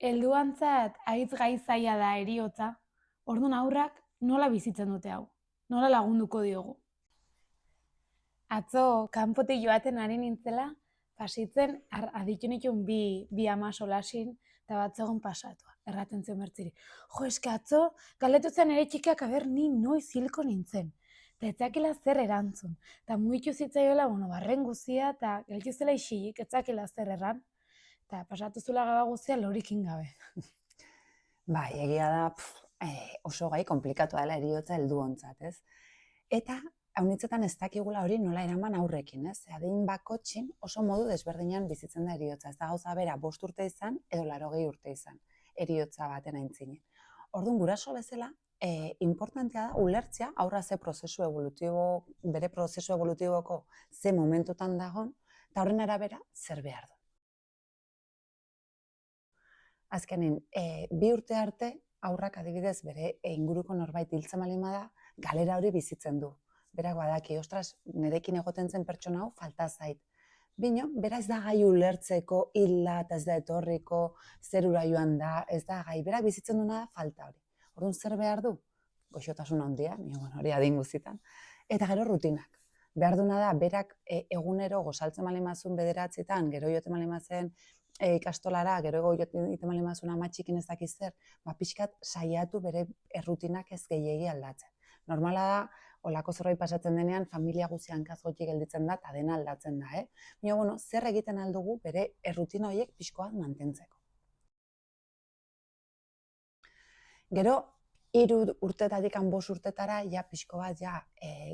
Helduantzat haitz gai zaila da heriotza, orduan haurrak nola bizitzen dute hau? Nola lagunduko diogu? Atzo, kanpotik joaten ari nintzela, pasitzen aditu nituen bi ama solasin, eta bat zegoen pasatua, erraten zion bertziri. Jo, eske atzo, galdetu zen ere txikiak aber ni noiz hilko nintzen. Eta etzakila zer erantzun. Eta mugitu zitzaioela, barren guzia, eta gelditu zela isilik, etzakila zer erran. Eta pasatu zula gaba guzia lorikin gabe. Bai, egia da oso gai konplikatua dela heriotza helduontzat, ez? Eta haunitzetan ez dakigula hori nola eraman aurrekin, ez? Adin bakotxin oso modu desberdinan bizitzen da heriotza. Ez da gauza bera 5 urte izan edo 80 urte izan heriotza baten aintzinen. Orduan guraso bezala, importantea da ulertzea aurra bere prozesu evolutiboko ze momentutan dagon, eta horren arabera zer behar du. Azkenin, 2 urte arte, aurrak adibidez bere inguruko norbait hiltzen baldin bada, galera hori bizitzen du. Berak badaki, ostras, nerekin egoten zen pertsona hau falta zait. Bino, bera ez da gai ulertzeko hilda eta ez da etorriko, zerura joan da, ez da gai, berak bizitzen duena da falta hori. Orduan zer behar du? Goxotasun handia, hori adin guztietan. Eta gero rutinak. Behar duena da, berak egunero gozaltzen baldin bazuen 9etan, gero joaten baldin bazen ikastolara, gero joaten baldin bazuen ama txikin ez dakiz zer, pixkat saiatu bere errutinak ez gehiegi aldatzen. Normala da, olako zerbait pasatzen denean, familia guzti hankaz gotxi gelditzen da, eta dena aldatzen da, Baina, zer egiten aldugu bere errutina horiek pixkoa mantentzeko. Gero, 3 urtetatik 5 urtetara, pixko bat,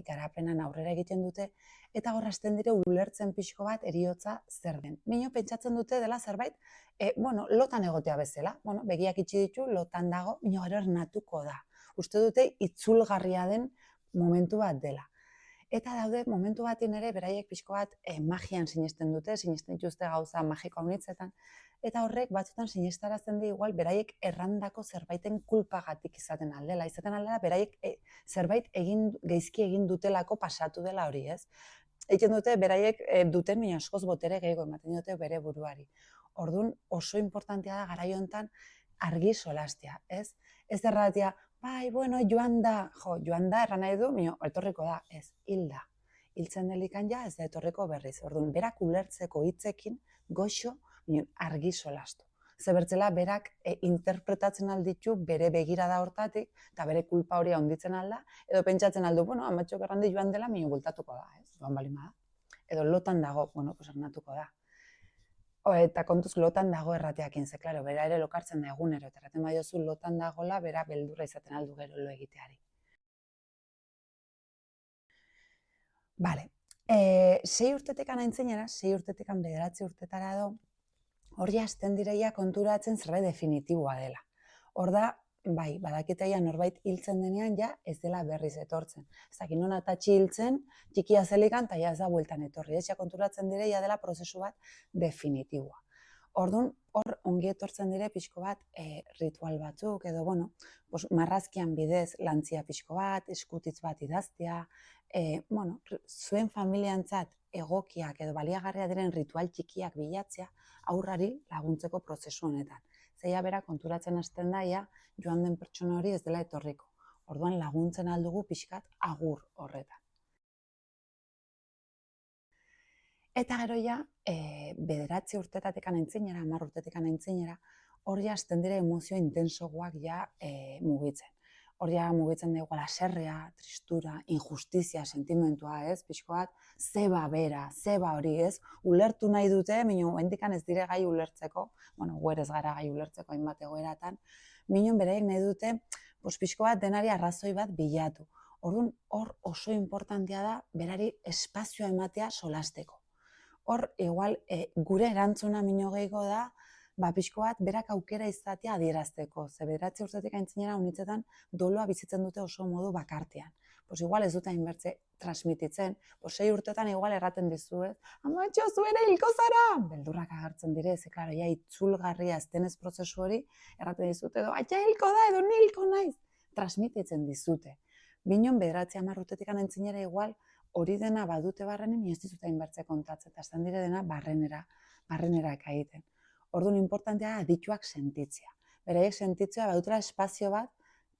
garapenan aurrera egiten dute, eta hor hasten dire ulertzen pixko bat heriotza zer den. Bino, pentsatzen dute dela zerbait, lotan egotea bezala. Begiak itxi ditu, lotan dago, bino gero ernatuko da. Uste dute itzulgarria den momentu bat dela. Eta daude, momentu batin ere, beraiek pixko bat magian sinesten dute, sinesten dituzte gauza magiko haunitzetan, eta horrek batzutan sinestarazten di igual beraiek errandako zerbaiten kulpagatik izaten aldela. Izaten aldela beraiek zerbait geizki egin dutelako pasatu dela hori, ez? Egiten dute beraiek duten mina askoz botere gehiago ematen dute bere buruari. Orduan oso importantea da garai hontan argi solastea, ez? Ez erratia, bai, joan da, joan da erran nahi du, etorriko da, ez, hilda. Hiltzen delikan ez da etorriko berriz. Orduan, berak ulertzeko hitzekin goxo, argi solastu. Zebertzela, berak interpretatzen alditu bere begirada hortatik, eta bere kulpa hori handitzen alda, edo pentsatzen aldu, amatxok errandi joan dela, bultatuko da, ez, joan bali bada. Edo lotan dago, ernatuko da. Eta kontuz lotan dago errateakin, ze, klaro, bera ere lokartzen da egunero, eta erraten badiozu lotan dagola, bera beldurra izaten aldu gero lo egiteari. Bale, 6 urtetekan aintzinera, 6 urtetekan 9 urtetara do, hor hasten direia konturatzen zerbait definitiboa dela. Hor da, bai, badakiteia norbait hiltzen denean ez dela berriz etortzen. Ez dakit non atatxi hiltzen, txikia zelikan, eta ez da bueltan etorri. Ez konturatzen direia dela prozesu bat definitiboa. Orduan, hor ongi etortzen dire pixko bat ritual batzuk, edo, marrazkian bidez lantzia pixko bat, eskutitz bat idaztea, zuen familiantzat egokiak edo baliagarria diren ritual txikiak bilatzea aurrari laguntzeko prozesu honetan. Zeia bera konturatzen hasten da, joan den pertsona hori ez dela etorriko. Orduan laguntzen aldugu pixkat agur horretan. Eta gero 9 urtetatekan aintzinera, 10 urtetekan aintzinera, hor hasten dire emozio intensoagoak mugitzen. Hor mugitzen dugu haserrea, tristura, injustizia, sentimentua, ez, pixko bat, zeba bera, zeba hori, ez, ulertu nahi dute, minun, hendikan ez dire gai ulertzeko, guerez gara gai ulertzeko hainbat egoeratan, minun beraiek nahi dute, pixko bat denari arrazoi bat bilatu. Orduan, hor oso importantea da, berari espazioa ematea solasteko. Hor, igual, gure erantzuna mino gehiago da, pixko bat, berak aukera izatea adierazteko. Ze 9 urtetik aintzinera unitzetan doloa bizitzen dute oso modu bakartean. Igual ez dute hainbertze transmititzen, 6 urtetan igual erraten dizuet, amatxo, zuere hilko zara! Beldurrak agertzen dire, ze, klaro, itzulgarria ez denez prozesu hori, erraten dizute, edo, hilko da, edo nilko naiz! Transmititzen dizute. Binon, 9-10 urtetik aintzinera igual, hori dena badute barrenen, ez dizute hainbertze kontatzen, eta estan dire dena barrenera egiten. Orduan, importantea da adituak sentitzea. Beraiek sentitzea badutela espazio bat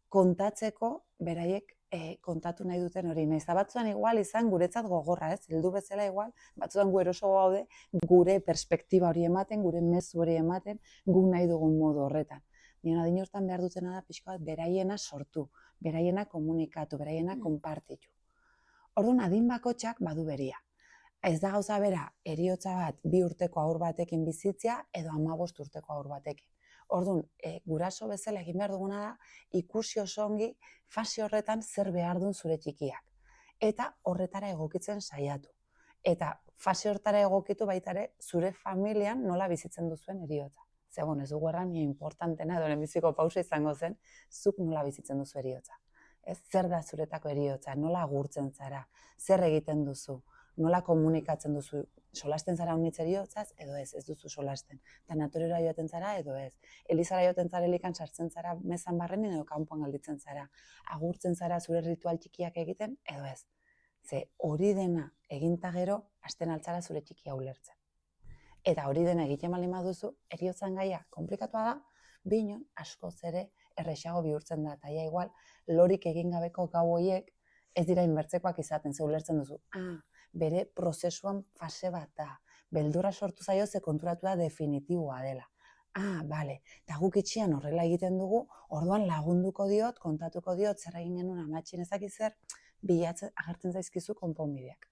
kontatzeko beraiek kontatu nahi duten hori. Nahiz eta batzuan igual izan guretzat gogorra, ez? Heldu bezala igual, batzuan gu eroso gaude gure perspektiba hori ematen, gure mezu hori ematen, guk nahi dugun modu horretan. Baina adin hortan behar dutena da pixka bat beraiena sortu, beraiena komunikatu, beraiena konpartitu. Orduan, adin bakotxak badu beria. Ez da gauza bera, heriotza bat 2 urteko haur batekin bizitzea edo 15 urteko haur batekin. Orduan, guraso bezala egin behar duguna da, ikusi oso ongi fase horretan zer behar duen zure txikiak. Eta horretara egokitzen saiatu. Eta fase horretara egokitu baita ere, zure familian nola bizitzen duzuen heriotza. Ze, ez dugu erran, importantena edo lehenbiziko pausa izango zen, zuk nola bizitzen duzu heriotza. Zer da zuretako heriotza, nola agurtzen zara, zer egiten duzu, nola komunikatzen duzu, solasten zara unitz heriotzaz edo ez duzu solasten. Tanatoriora joaten zara edo ez. Elizara joaten zara elikan sartzen zara mezan barrenin edo kanpoan gelditzen zara. Agurtzen zara zure ritual txikiak egiten edo ez. Ze hori dena eginta gero, hasten altzara zure txikia ulertzen. Eta hori dena egiten baldin baduzu, heriotzan gaia konplikatua da, binon askoz ere errexago bihurtzen da. Eta igual, lorik egin gabeko gau horiek ez dira inbertzekoak izaten, ze ulertzen duzu. Bere prozesuan fase bat da. Beldurra sortu zaio ze konturatu da definitiboa dela. Bale, eta guk itxian horrela egiten dugu, orduan lagunduko diot, kontatuko diot, zer egin genuen amatxin ezak zer, bilatzen agertzen zaizkizu konponbideak.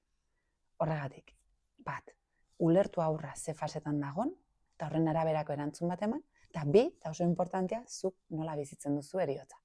Horregatik, bat, ulertu aurra ze fasetan dagon, eta horren araberako erantzun bat eman, eta bi, eta oso importantea, zuk nola bizitzen duzu heriotza.